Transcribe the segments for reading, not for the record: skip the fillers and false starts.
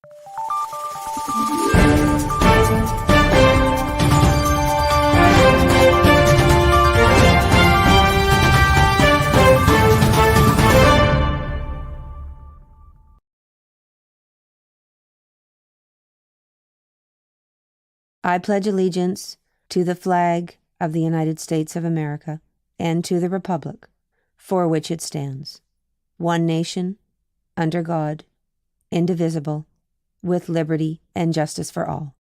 I pledge allegiance to the flag of the United States of America and to the republic for which it stands, one nation, under God, indivisible, with liberty and justice for all.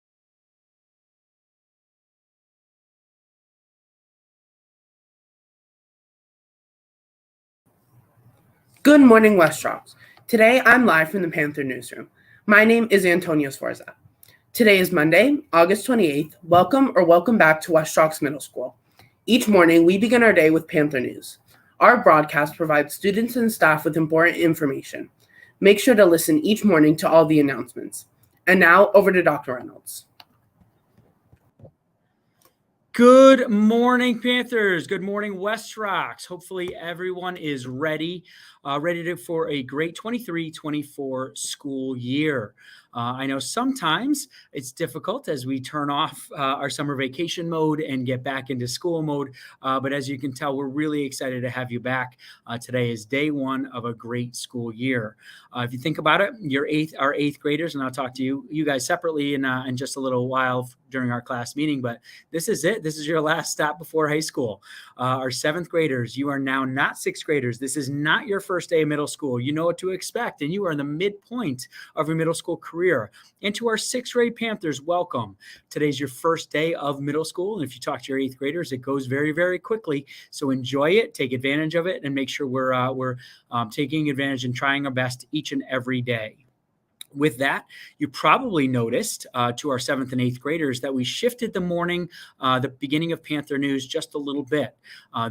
Good morning, West Rocks. Today, I'm live from the Panther newsroom. My name is Antonio Sforza. Today is Monday, August 28th. Welcome back to West Rocks Middle School. Each morning, we begin our day with Panther News. Our broadcast provides students and staff with important information. Make sure to listen each morning to all the announcements. And now, over to Dr. Reynolds. Good morning, Panthers. Good morning, West Rocks. Hopefully everyone is ready for a great 23-24 school year. I know sometimes it's difficult as we turn off our summer vacation mode and get back into school mode. But as you can tell, we're really excited to have you back. Today is day one of a great school year. If you think about it, our eighth graders, and I'll talk to you guys separately in just a little while during our class meeting, but this is it. This is your last stop before high school. Our seventh graders, you are now not sixth graders. This is not your first day of middle school. You know what to expect, and you are in the midpoint of your middle school career. And to our sixth grade Panthers, welcome. Today's your first day of middle school, and if you talk to your eighth graders, it goes very, very quickly. So enjoy it, take advantage of it, and make sure we're taking advantage and trying our best each and every day. With that, you probably noticed to our seventh and eighth graders that we shifted the morning, the beginning of Panther News just a little bit.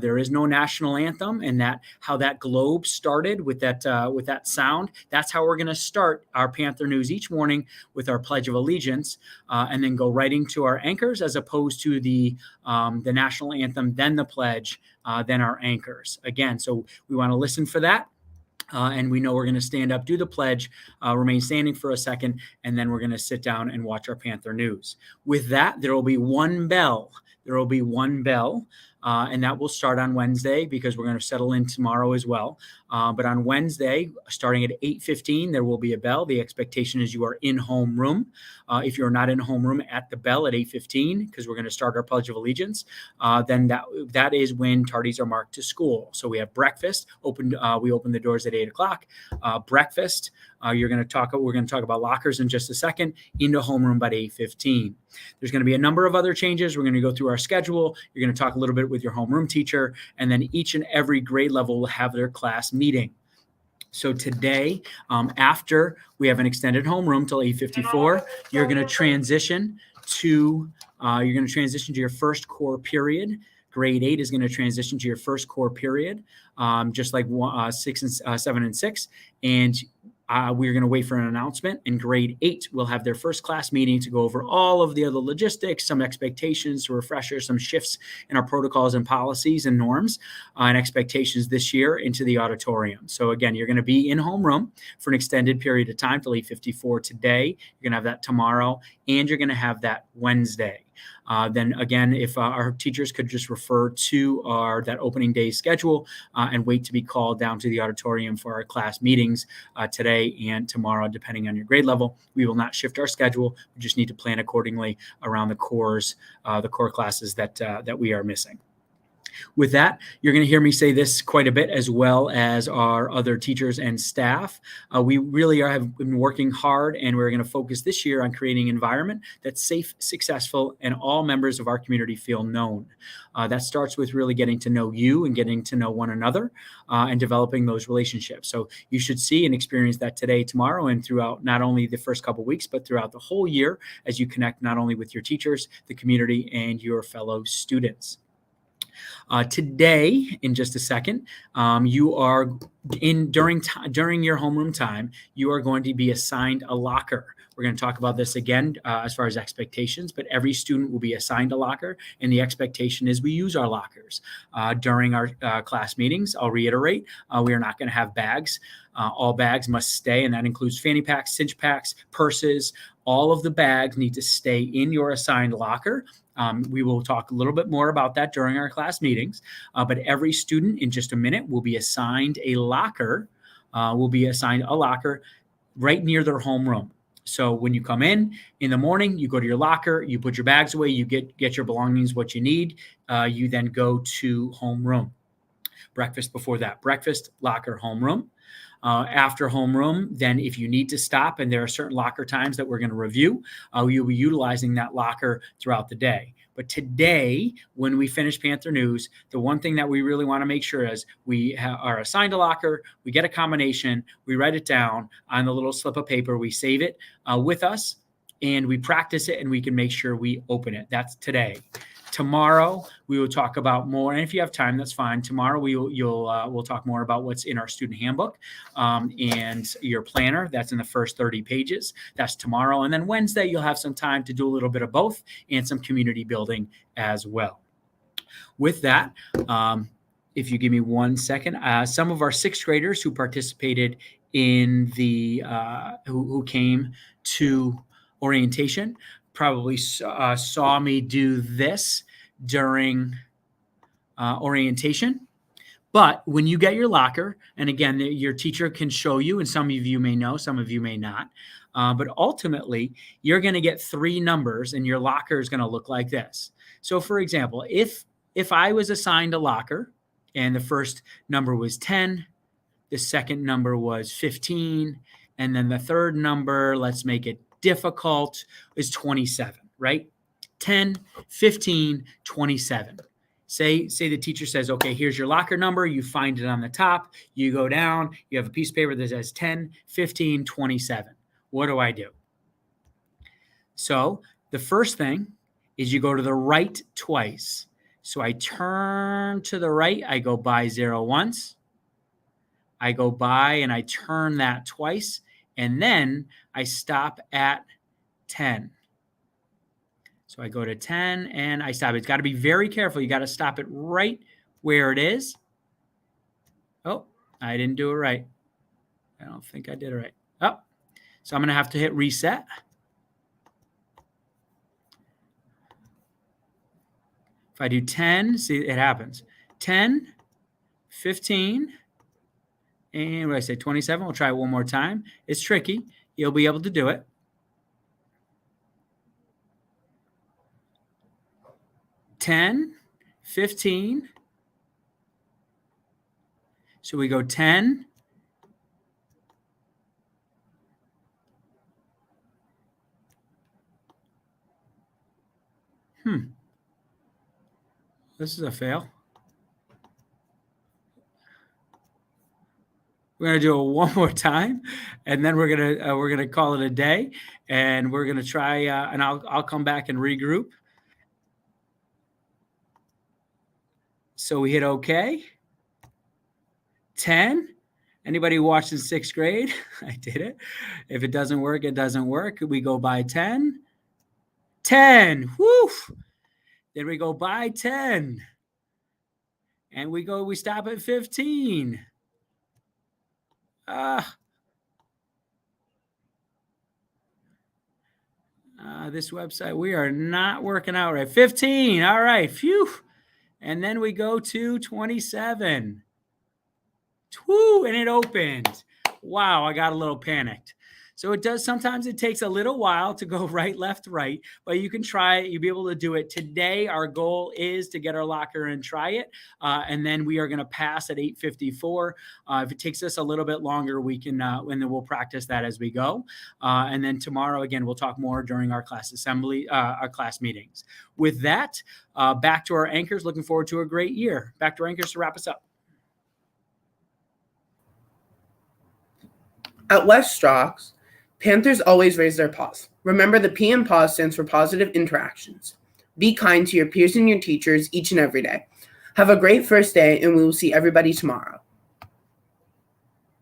There is no national anthem, and how that globe started with that sound. That's how we're going to start our Panther News each morning, with our Pledge of Allegiance, and then go right into our anchors, as opposed to the national anthem, then the pledge, then our anchors. Again, so we want to listen for that. And we know we're going to stand up, do the pledge, remain standing for a second, and then we're going to sit down and watch our Panther News. With that, there will be one bell. And that will start on Wednesday, because we're going to settle in tomorrow as well. But on Wednesday, starting at 8:15, there will be a bell. The expectation is you are in homeroom. If you're not in homeroom, at the bell at 8:15, because we're going to start our Pledge of Allegiance, then that is when tardies are marked to school. So we have breakfast. We open the doors at 8 o'clock. Breakfast. We're going to talk about lockers in just a second. Into homeroom by 8:15. There's going to be a number of other changes. We're going to go through our schedule. You're going to talk a little bit with your homeroom teacher, and then each and every grade level will have their class meeting. So today, after we have an extended homeroom till 8:54, you're going to transition to your first core period. Grade 8 is going to transition to your first core period, just like 6 and 7 and 6, and we're going to wait for an announcement, and grade 8 will have their first class meeting to go over all of the other logistics, some expectations, refreshers, some shifts in our protocols and policies and norms and expectations this year into the auditorium. So again, you're going to be in homeroom for an extended period of time till 8:54 today. You're going to have that tomorrow, and you're going to have that Wednesday. Then again, if our teachers could just refer to that opening day schedule and wait to be called down to the auditorium for our class meetings today and tomorrow, depending on your grade level. We will not shift our schedule. We just need to plan accordingly around the core classes that we are missing. With that, you're going to hear me say this quite a bit, as well as our other teachers and staff. We really have been working hard, and we're going to focus this year on creating an environment that's safe, successful, and all members of our community feel known. That starts with really getting to know you and getting to know one another and developing those relationships. So you should see and experience that today, tomorrow, and throughout not only the first couple of weeks, but throughout the whole year, as you connect not only with your teachers, the community, and your fellow students. Today, in just a second, you are during your homeroom time, you are going to be assigned a locker. We're going to talk about this again as far as expectations, but every student will be assigned a locker, and the expectation is we use our lockers during our class meetings. I'll reiterate, we are not going to have bags. All bags must stay, and that includes fanny packs, cinch packs, purses. All of the bags need to stay in your assigned locker. We will talk a little bit more about that during our class meetings, but every student in just a minute will be assigned a locker, right near their homeroom. So when you come in the morning, you go to your locker, you put your bags away, you get your belongings, what you need. You then go to homeroom. Breakfast before that, breakfast, locker, homeroom. After homeroom, then if you need to stop, and there are certain locker times that we're going to review, you'll be utilizing that locker throughout the day. But today, when we finish Panther News, the one thing that we really want to make sure is we are assigned a locker, we get a combination, we write it down on the little slip of paper, we save it with us, and we practice it, and we can make sure we open it. That's today. Tomorrow, we will talk about more, and if you have time, that's fine. Tomorrow, we'll talk more about what's in our student handbook and your planner. That's in the first 30 pages. That's tomorrow. And then Wednesday, you'll have some time to do a little bit of both and some community building as well. With that, if you give me 1 second, some of our sixth graders who participated in who came to orientation probably saw me do this during orientation. But when you get your locker, and again, your teacher can show you, and some of you may know, some of you may not, but ultimately, you're going to get 3 numbers, and your locker is going to look like this. So, for example, if I was assigned a locker, and the first number was 10, the second number was 15, and then the third number, let's make it difficult, is 27, right? 10, 15, 27. Say the teacher says, okay, here's your locker number. You find it on the top. You go down. You have a piece of paper that says 10, 15, 27. What do I do? So the first thing is you go to the right twice. So I turn to the right. I go by 0 once. I go by and I turn that twice. And then I stop at 10. So I go to 10 and I stop. It's got to be very careful. You got to stop it right where it is. Oh, I didn't do it right. I don't think I did it right. Oh, so I'm going to have to hit reset. If I do 10, see, it happens. 10, 15, and what did I say, 27? We'll try it one more time. It's tricky. You'll be able to do it. 10, 15. So we go 10. This is a fail. We're going to do it one more time, and then we're going to call it a day, and we're going to try, and I'll come back and regroup. So we hit OK. 10. Anybody watched in 6th grade? I did it. If it doesn't work, it doesn't work. We go by 10. 10. Woo! Then we go by 10. And we stop at 15. This website, we are not working out right. 15. All right. Phew. And then we go to 27. Woo, and it opened. Wow, I got a little panicked. So it does, sometimes it takes a little while to go right, left, right, but you can try it. You'll be able to do it. Today, our goal is to get our locker and try it. And then we are going to pass at 8:54. If it takes us a little bit longer, we can, and then we'll practice that as we go. And then tomorrow, again, we'll talk more during our class assembly, our class meetings. With that, back to our anchors. Looking forward to a great year. Back to our anchors to wrap us up. At West Strauchs, Panthers always raise their paws. Remember, the P in pause stands for positive interactions. Be kind to your peers and your teachers each and every day. Have a great first day, and we will see everybody tomorrow.